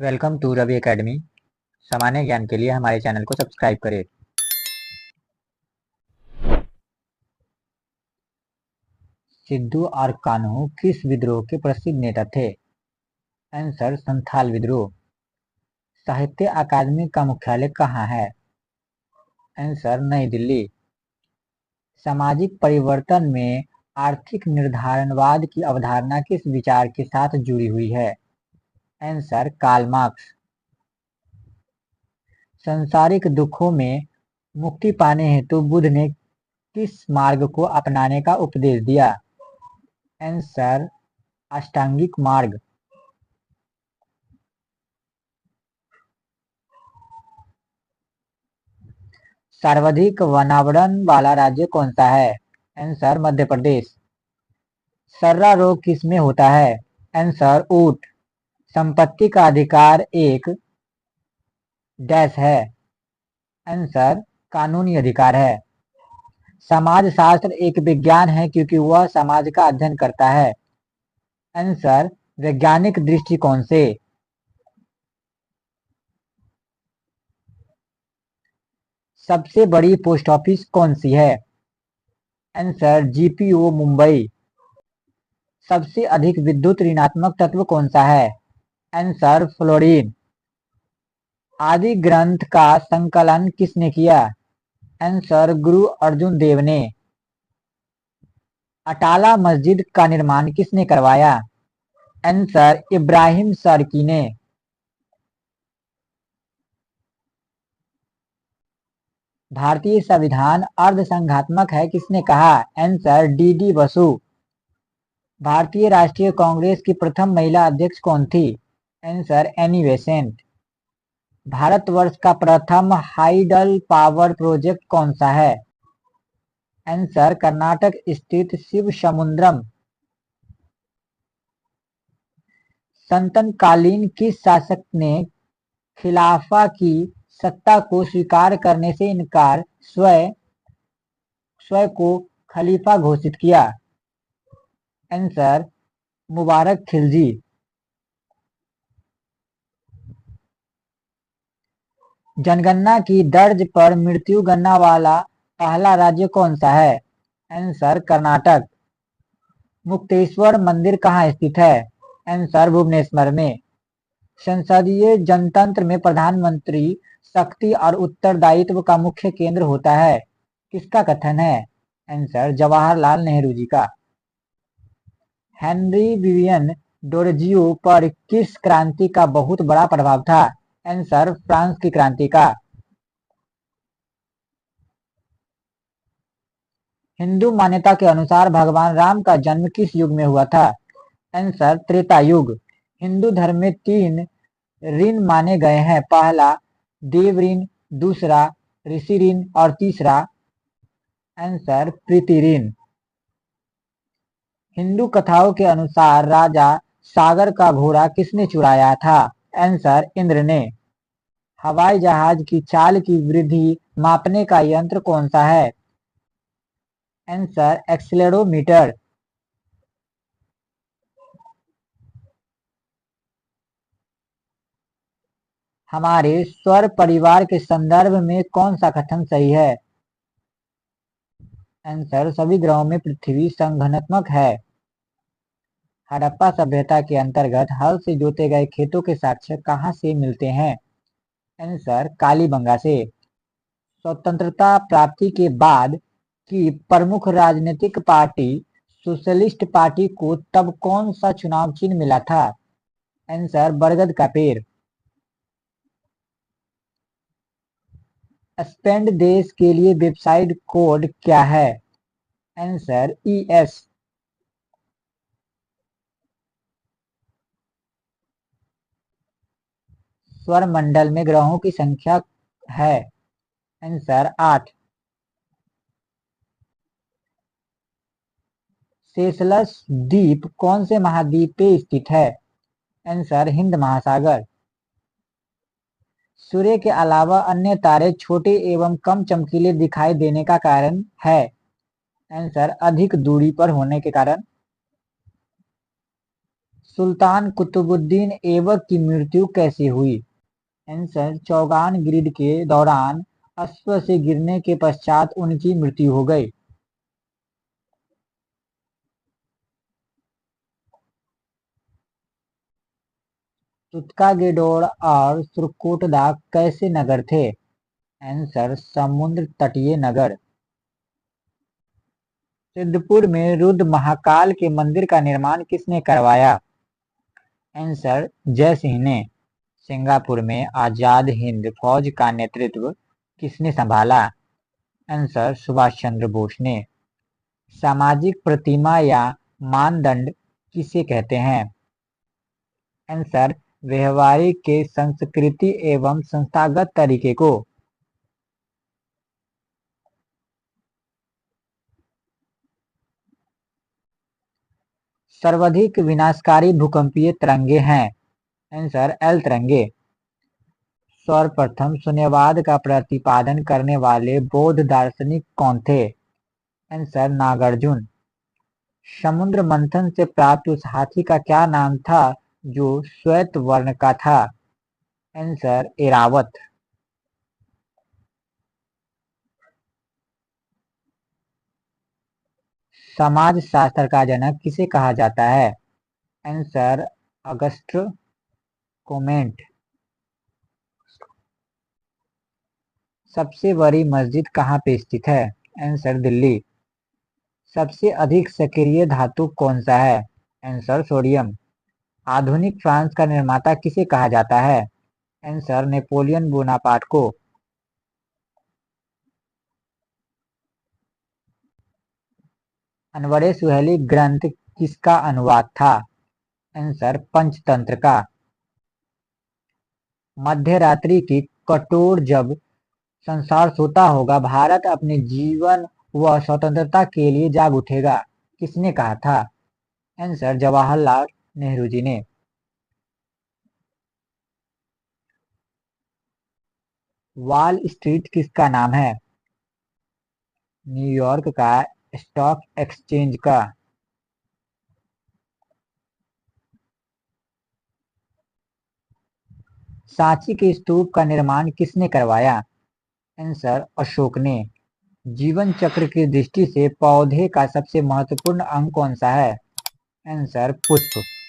Welcome to Ravi academy. सामान्य ज्ञान के लिए हमारे चैनल को सब्सक्राइब करें। सिद्धू और कान्हू किस विद्रोह के प्रसिद्ध नेता थे? आंसर संथाल विद्रोह। साहित्य अकादमी का मुख्यालय कहाँ है? आंसर नई दिल्ली। सामाजिक परिवर्तन में आर्थिक निर्धारणवाद की अवधारणा किस विचार के साथ जुड़ी हुई है? Answer Karl Marx. सांसारिक दुखों में मुक्ति पाने हेतु बुद्ध ने किस मार्ग को अपनाने का उपदेश दिया? आंसर अष्टांगिक मार्ग। सर्वाधिक वनावरण वाला राज्य कौन सा है? आंसर मध्य प्रदेश। सर्रा रोग किसमें होता है? आंसर ऊंट। संपत्ति का अधिकार एक डैश है। आंसर कानूनी अधिकार है। समाजशास्त्र एक विज्ञान है क्योंकि वह समाज का अध्ययन करता है। आंसर वैज्ञानिक दृष्टिकोण से। सबसे बड़ी पोस्ट ऑफिस कौन सी है? Answer GPO Mumbai. सबसे अधिक विद्युत ऋणात्मक तत्व कौन सा है? Answer fluorine. आदि ग्रंथ का संकलन किसने किया? आंसर गुरु अर्जुन देव ने। अटाला मस्जिद का निर्माण किसने करवाया? आंसर इब्राहिम सर्की ने। भारतीय संविधान अर्धसंघात्मक है किसने कहा? Answer D Basu. भारतीय राष्ट्रीय कांग्रेस की प्रथम महिला अध्यक्ष कौन थी? Answer Annie Besant. भारतवर्ष का प्रथम हाइडल पावर प्रोजेक्ट कौन सा है? आंसर कर्नाटक स्थित शिवसमुद्रम। सल्तनकालीन किस शासक ने खिलाफा की सत्ता को स्वीकार करने से इनकार स्वयं को खलीफा घोषित किया? आंसर मुबारक खिलजी। जनगणना की दर्ज पर मृत्यु गणना वाला पहला राज्य कौन सा है? आंसर कर्नाटक। मुक्तेश्वर मंदिर कहाँ स्थित है? आंसर भुवनेश्वर में। संसदीय जनतंत्र में प्रधानमंत्री शक्ति और उत्तरदायित्व का मुख्य केंद्र होता है। किसका कथन है? आंसर जवाहरलाल नेहरू जी का। हेनरी विवियन डोरजियो पर किस क्रांति का बहुत बड़ा प्रभाव था? आंसर फ्रांस की क्रांति का। हिंदू मान्यता के अनुसार भगवान राम का जन्म किस युग में हुआ था? आंसर त्रेता युग। हिंदू धर्म में 3 ऋण माने गए हैं। पहला देव ऋण, दूसरा ऋषि ऋण और तीसरा आंसर प्रीति ऋण। हिंदू कथाओं के अनुसार राजा सागर का घोड़ा किसने चुराया था? आंसर इंद्र ने। हवाई जहाज की चाल की वृद्धि मापने का यंत्र कौन सा है? Answer accelerometer. हमारे स्वर परिवार के संदर्भ में कौन सा कथन सही है? आंसर सभी ग्रहों में पृथ्वी संघनात्मक है। हड़प्पा सभ्यता के अंतर्गत हल से जोते गए खेतों के साक्ष्य कहाँ से मिलते हैं? आंसर कालीबंगा से। स्वतंत्रता प्राप्ति के बाद की प्रमुख राजनीतिक पार्टी सोशलिस्ट पार्टी को तब कौन सा चुनाव चिन्ह मिला था? आंसर बरगद का पेड़। स्पेन देश के लिए वेबसाइट कोड क्या है? Answer ES। स्वर मंडल में ग्रहों की संख्या है? आंसर 8। सेशलस द्वीप कौन से महाद्वीप पे स्थित है? आंसर हिंद महासागर। सूर्य के अलावा अन्य तारे छोटे एवं कम चमकीले दिखाई देने का कारण है? आंसर अधिक दूरी पर होने के कारण। सुल्तान कुतुबुद्दीन ऐबक की मृत्यु कैसे हुई? आंसर, चौगान ग्रिड के दौरान अश्व से गिरने के पश्चात उनकी मृत्यु हो गई। तुत्का-गेडोर और सुरकोटदा कैसे नगर थे? आंसर, समुद्र तटीय नगर। सिद्धपुर में रुद्र महाकाल के मंदिर का निर्माण किसने करवाया? आंसर, जय सिंह ने। सिंगापुर में आजाद हिंद फौज का नेतृत्व किसने संभाला? आंसर, सुभाष चंद्र बोस ने। सामाजिक प्रतिमा या मानदंड किसे कहते हैं? आंसर, व्यवहारिक के संस्कृति एवं संस्थागत तरीके को। सर्वाधिक विनाशकारी भूकंपीय तरंगे हैं? आंसर, एल तरंगे। सर्वप्रथम शून्यवाद का प्रतिपादन करने वाले बौद्ध दार्शनिक कौन थे? आंसर, नागार्जुन। समुद्र मंथन से प्राप्त उस हाथी का क्या नाम था जो श्वेत वर्ण का था? आंसर, एरावत। समाज शास्त्र का जनक किसे कहा जाता है? Answer, August comet. सबसे बड़ी मस्जिद कहाँ पे स्थित है? आंसर, दिल्ली। सबसे अधिक सक्रिय धातु कौन सा है? Answer, sodium. आधुनिक फ्रांस का निर्माता किसे कहा जाता है? आंसर, नेपोलियन बोनापार्ट को। अनवरे सुहेली ग्रंथ किसका अनुवाद था? आंसर, पंचतंत्र का। मध्य रात्रि की कटोर जब संसार सोता होगा, भारत अपने जीवन व स्वतंत्रता के लिए जाग उठेगा, किसने कहा था? आंसर, जवाहरलाल नेहरू जी ने। वॉल स्ट्रीट किसका नाम है? न्यूयॉर्क का स्टॉक एक्सचेंज का। सांची के स्तूप का निर्माण किसने करवाया? आंसर, अशोक ने। जीवन चक्र की दृष्टि से पौधे का सबसे महत्वपूर्ण अंग कौन सा है? आंसर, पुष्प।